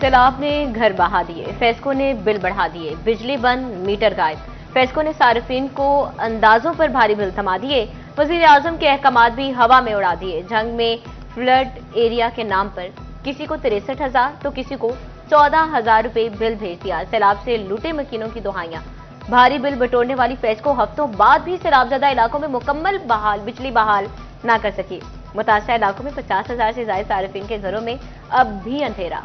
सैलाब ने घर बहा दिए, फेस्को ने बिल बढ़ा दिए, बिजली बंद, मीटर गायब। फेस्को ने सार्फिन को अंदाजों पर भारी बिल थमा दिए। वजीर आजम के अहकामात भी हवा में उड़ा दिए। जंग में फ्लड एरिया के नाम पर किसी को 63,000 तो किसी को 14,000 रुपए बिल भेज दिया। सैलाब से लूटे मकीनों की दुहाइयां। भारी बिल बटोरने वाली फेस्को हफ्तों बाद भी सैलाबजदा इलाकों में मुकम्मल बिजली बहाल न कर सकी। मुतासरा इलाकों में 50,000 से ज्यादा सार्फिन के घरों में अब भी अंधेरा।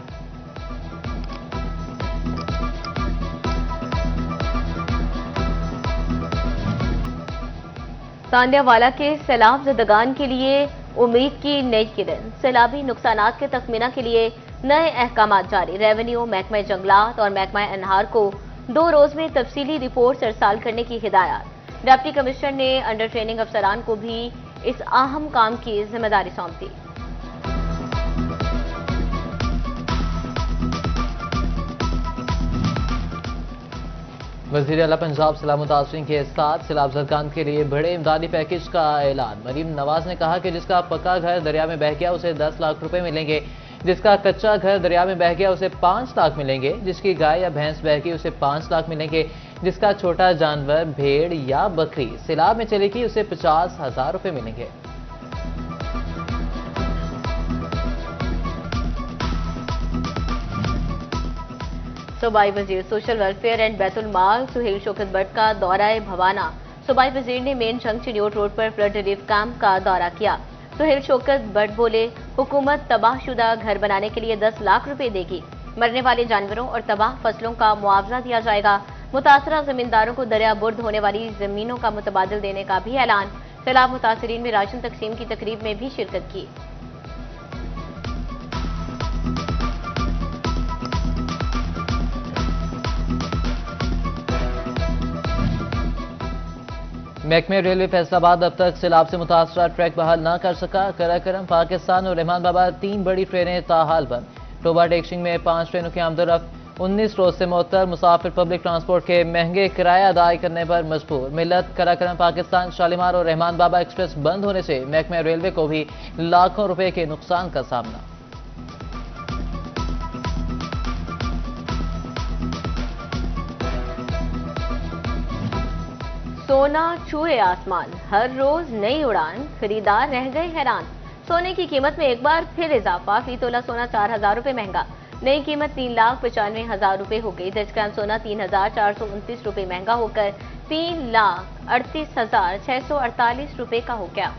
तांडियावाला के सैलाब ज़दगान के लिए उम्मीद की नई किरण। सैलाबी नुकसानात के तखमीना के लिए नए अहकामात जारी। रेवेन्यू, महकमा जंगलात और महकमा अनहार को 2 रोज में तफसीली रिपोर्ट अरसाल करने की हिदायत। डिप्टी कमिश्नर ने अंडर ट्रेनिंग अफसरान को भी इस अहम काम की जिम्मेदारी सौंप दी। वज़ीर आला पंजाब सैलाब मुतासरीन के साथ सैलाब ज़दगान के लिए बड़े इमदादी पैकेज का ऐलान। मरीम नवाज ने कहा कि जिसका पक्का घर दरिया में बह गया उसे 10 लाख रुपए मिलेंगे, जिसका कच्चा घर दरिया में बह गया उसे 5 लाख मिलेंगे, जिसकी गाय या भैंस बह गई उसे 5 लाख मिलेंगे, जिसका छोटा जानवर भेड़ या बकरी सैलाब में चलेगी उसे 50,000 रुपए मिलेंगे। सूबाई वजीर सोशल वेलफेयर एंड बैतुल माल सुहेल शौकत भट्ट का दौरा भवाना। सूबाई वजीर ने मेन जंग चिन्योट रोड पर फ्लड रिलीफ कैंप का दौरा किया। सुहेल शौकत भट्ट बोले, हुकूमत तबाहशुदा घर बनाने के लिए 10 लाख रुपए देगी। मरने वाले जानवरों और तबाह फसलों का मुआवजा दिया जाएगा। मुतासरा जमींदारों को दरिया बुर्द होने वाली जमीनों का मुतबादिल देने का भी ऐलान। सैलाब मुतासरीन में राशन तकसीम की तकरीब में भी शिरकत की। महकमे रेलवे फैसलाबाद अब तक सैलाब से मुतासरा ट्रैक बहाल न कर सका। कराकरम, पाकिस्तान और रहमान बाबा 3 बड़ी ट्रेनें ताहाल बंद। टोबा डेक्शिंग में 5 ट्रेनों की आमदरफ्त 19 रोज से मुअत्तल। मुसाफिर पब्लिक ट्रांसपोर्ट के महंगे किराया अदाई करने पर मजबूर। मिलत, कराकरम, पाकिस्तान, शालीमार और रहमान बाबा एक्सप्रेस बंद होने से महकमे रेलवे को भी लाखों रुपए के नुकसान का सामना। सोना छुए आसमान, हर रोज नई उड़ान, खरीदार रह गए हैरान। सोने की कीमत में एक बार फिर इजाफा। फी तोला सोना 4,000 रुपए महंगा। नई कीमत 3,95,000 रुपए हो गई। 10 ग्राम सोना 3,429 रुपए महंगा होकर 3,38,648 रुपए का हो गया।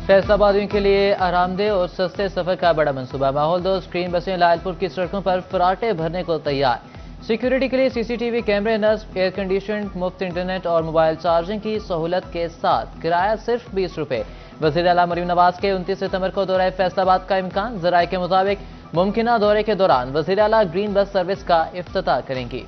फैसलाबादियों के लिए आरामदेह और सस्ते सफर का बड़ा मंसूबा। माहौल दोस्त ग्रीन बसें लायलपुर की सड़कों पर फराटे भरने को तैयार। सिक्योरिटी के लिए सीसीटीवी कैमरे नस्ब, एयर कंडीशन, मुफ्त इंटरनेट और मोबाइल चार्जिंग की सहूलत के साथ। किराया सिर्फ 20 रुपए। वज़ीर आला मरीम नवाज के 29 सितंबर को दौरा फैसलाबाद का इम्कान। जराये के मुताबिक मुमकिना दौरे के दौरान वज़ीर आला ग्रीन बस सर्विस का इफ्तिताह करेंगी।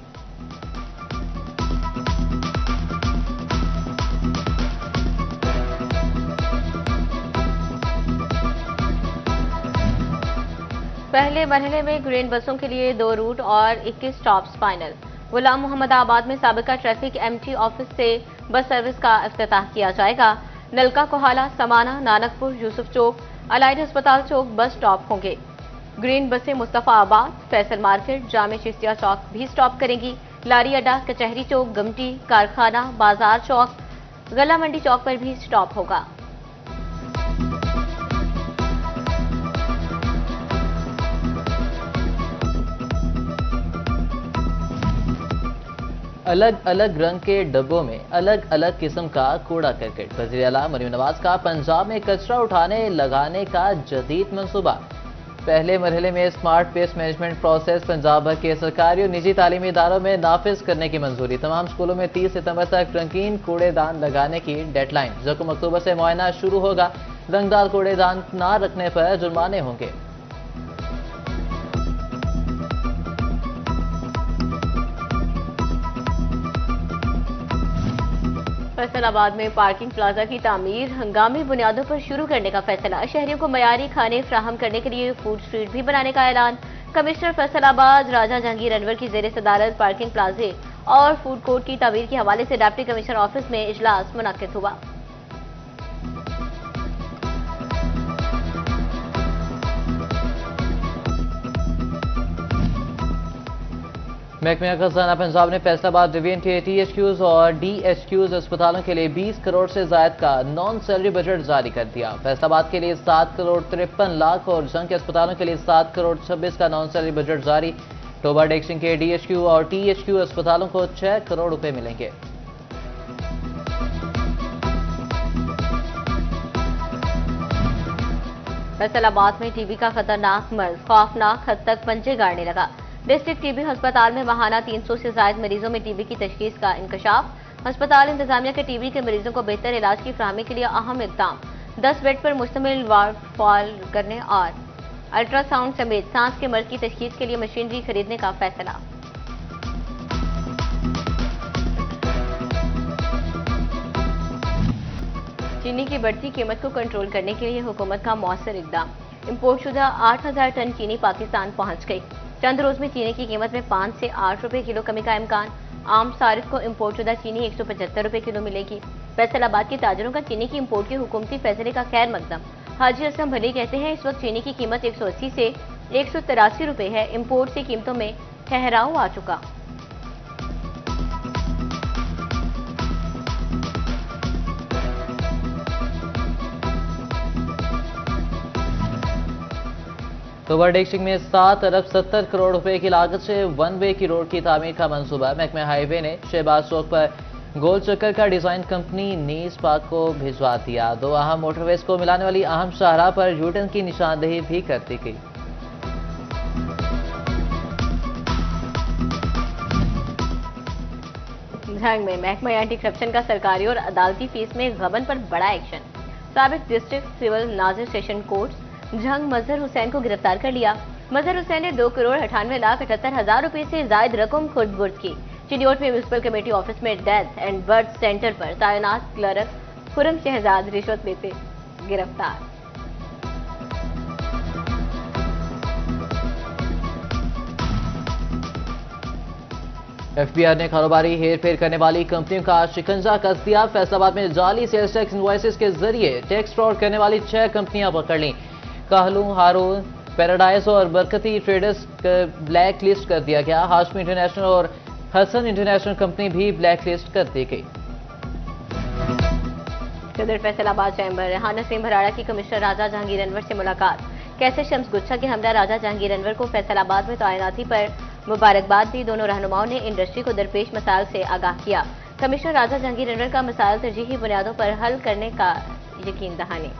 पहले मरहले में ग्रीन बसों के लिए 2 रूट और 21 स्टॉप्स फाइनल। गुलाम मोहम्मद आबाद में साबिका ट्रैफिक एमटी ऑफिस से बस सर्विस का इफ्तिताह किया जाएगा। नलका कोहाला, समाना, नानकपुर, यूसुफ चौक, अलाइड अस्पताल चौक बस स्टॉप होंगे। ग्रीन बसें मुस्तफा आबाद, फैसल मार्केट, जामे चिश्तिया चौक भी स्टॉप करेंगी। लारी अड्डा, कचहरी चौक, गमटी, कारखाना, बाजार चौक, गला मंडी चौक पर भी स्टॉप होगा। अलग अलग रंग के डब्बों में अलग अलग किस्म का कूड़ा करकट। वज़ीर आला मरीम नवाज का पंजाब में कचरा उठाने लगाने का जदीद मंसूबा। पहले मरहले में smart waste management process Punjab भर के सरकारी और निजी तालीमी इदारों में नाफिज करने की मंजूरी। तमाम स्कूलों में 30 सितंबर तक रंगीन कूड़ेदान लगाने की डेडलाइन। 1 अक्टूबर से मुआयना शुरू होगा। रंगदार कूड़ेदान न रखने पर जुर्माने होंगे। फैसलाबाद में पार्किंग प्लाजा की तामीर हंगामी बुनियादों पर शुरू करने का फैसला। शहरियों को मयारी खाने फ्राहम करने के लिए फूड स्ट्रीट भी बनाने का ऐलान। कमिश्नर फैसलाबाद राजा जहांगीर अनवर की जेर सदारत पार्किंग प्लाजे और फूड कोर्ट की तामीर के हवाले से डिप्टी कमिश्नर ऑफिस में इजलास मुनक्किद हुआ। महकमा खजाना पंजाब ने फैसलाबाद डिवीजन के THQs और DHQs अस्पतालों के लिए 20 करोड़ से ज्यादा का नॉन सैलरी बजट जारी कर दिया। फैसलाबाद के लिए 7 करोड़ 53 लाख और जंग के अस्पतालों के लिए 7 करोड़ 26 का नॉन सैलरी बजट जारी। टोबा डेक्सिंग के DHQ और THQ अस्पतालों को 6 करोड़ रुपए मिलेंगे। फैसलाबाद में टीबी का खतरनाक मर्ज खौफनाक हद तक पंजे गाड़ने लगा। डिस्ट्रिक्ट टीबी अस्पताल में माहाना 300 से ज्यादा मरीजों में टीबी की तशखीस का इंकशाफ। अस्पताल इंतजामिया के टीबी के मरीजों को बेहतर इलाज की फराहमी के लिए अहम इकदाम। 10 बेड पर मुश्तमिल वार्ड फॉल करने और अल्ट्रासाउंड समेत सांस के मर्ज की तशखीस के लिए मशीनरी खरीदने का फैसला। चीनी की बढ़ती कीमत को कंट्रोल करने के लिए हुकूमत का मौसर इकदाम। इम्पोर्टशुदा 8000 टन चीनी पाकिस्तान पहुंच गई। चंद रोज में चीनी की कीमत में 5 से 8 रुपए किलो कमी का इम्कान। आम सारिफ को इम्पोर्टशुदा चीनी 175 रुपए किलो मिलेगी। फैसलाबाद के ताजरों का चीनी की इम्पोर्ट के हुकूमती फैसले का खैर मकदम। हाजी असलम भली कहते हैं इस वक्त चीनी की कीमत 180 से 183 रुपए है। इम्पोर्ट से कीमतों में ठहराव आ चुका। टोबा डेक्सिंग में 7 अरब 70 करोड़ रुपए की लागत से 1 वे की रोड की तामीर का मंसूबा। महकमा हाईवे ने शहबाज चौक पर गोल चक्कर का डिजाइन कंपनी नीस पाक को भिजवा दिया। 2 अहम मोटरवेज को मिलाने वाली अहम शाहराह पर यूटर्न की निशानदेही भी कर दी गई। झंग में महकमा एंटी करप्शन का सरकारी और अदालती फीस में गबन पर बड़ा एक्शन। साबिक डिस्ट्रिक्ट सिविल नाजिर सेशन कोर्ट झंग मजहर हुसैन को गिरफ्तार कर लिया। मजहर हुसैन ने 2 करोड़ 98 लाख 78 हजार रुपए से जायद रकम खुर्द बुर्द की। चिडियोट में म्यूनिसिपल कमेटी ऑफिस में डेथ एंड बर्थ सेंटर पर तैनात क्लर्क खुरम शहजाद रिश्वत लेते गिरफ्तार। FBI ने कारोबारी हेर फेर करने वाली कंपनियों का शिकंजा कस दिया। फैसलाबाद में जाली सेल्स टैक्स इनवॉइसेस के जरिए टैक्स फ्रॉड करने वाली 6 कंपनियां पकड़ लीं। कहलू, हारून, पैराडाइज और बरकती ट्रेडर्स ब्लैक लिस्ट कर दिया गया। हाशमी इंटरनेशनल और हसन इंटरनेशनल कंपनी भी ब्लैक लिस्ट कर दी गई। सदर फैसलाबाद चैम्बर रेहाना सिंह भराड़ा की कमिश्नर राजा जहांगीर अनवर से मुलाकात। कैसे शम्स गुच्छा के हमदा राजा जहांगीर अनवर को फैसलाबाद में तैनाती पर मुबारकबाद दी। दोनों रहनुमाओं ने इंडस्ट्री को दरपेश मसाइल से आगाह किया। कमिश्नर राजा जहांगीर अनवर का मसाइल तरजीही बुनियादों पर हल करने का यकीन दहानी।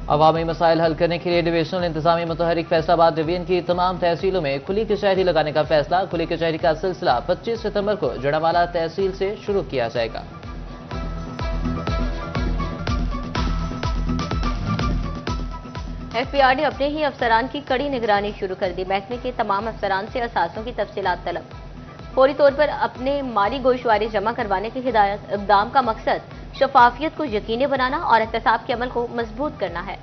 अवामी मसाइल हल करने के लिए डिविजनल इंतजामी मुतहरिक फैसलाबाद डिवीजन की तमाम तहसीलों में खुली कचहरी लगाने का फैसला। खुली कचहरी का सिलसिला 25 सितंबर को जड़ावाला तहसील से शुरू किया जाएगा। FBI ने अपने ही अफसरान की कड़ी निगरानी शुरू कर दी। महकमे के तमाम अफसरान से असासों की तफसीलात तलब। फौरी तौर पर अपने माली गोशवारे जमा करवाने की हिदायत। इक़दाम का मकसद शफाफियत को यकीनी बनाना और एहतसाब के अमल को मजबूत करना है।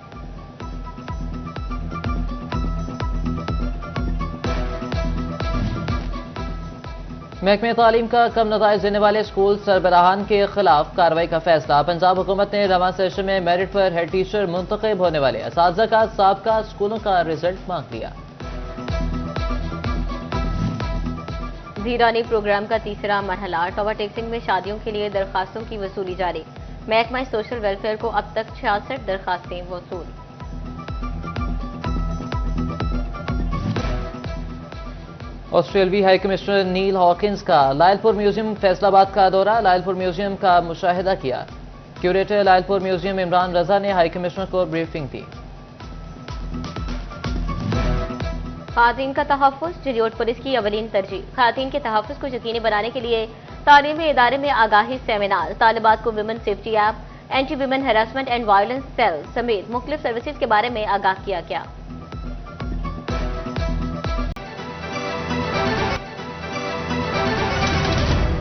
महकमे तालीम का कम नताइज देने वाले स्कूल सरबराहान के खिलाफ कार्रवाई का फैसला। पंजाब हुकूमत ने रवां सेशन में मेरिट पर हेड टीचर मुंतखब होने वाले असातिज़ा का साबका स्कूलों का रिजल्ट मांग लिया। धीरानी प्रोग्राम का तीसरा मरहला। टोबा टेक्सिंग में शादियों के लिए दरखास्तों की वसूली जारी। महकमा सोशल वेलफेयर को अब तक 66 दरखास्तें वसूल। ऑस्ट्रेलवी हाई कमिश्नर नील हॉकिंस का लायलपुर म्यूजियम फैसलाबाद का दौरा। लायलपुर म्यूजियम का मुशाहिदा किया। क्यूरेटर लायलपुर म्यूजियम इमरान रजा ने हाई कमिश्नर को ब्रीफिंग दी। खातीन का तहफ़्फ़ुज़ चिडियोट पुलिस की अवलीन तरजीह। खातीन के तहफ़्फ़ुज़ को यकीनी बनाने के लिए तालीमी इदारे में आगाही सेमिनार। तालिबात को women safety app, anti women harassment and violence cell समेत मुख्तलिफ सर्विसेज के बारे में आगाह किया गया।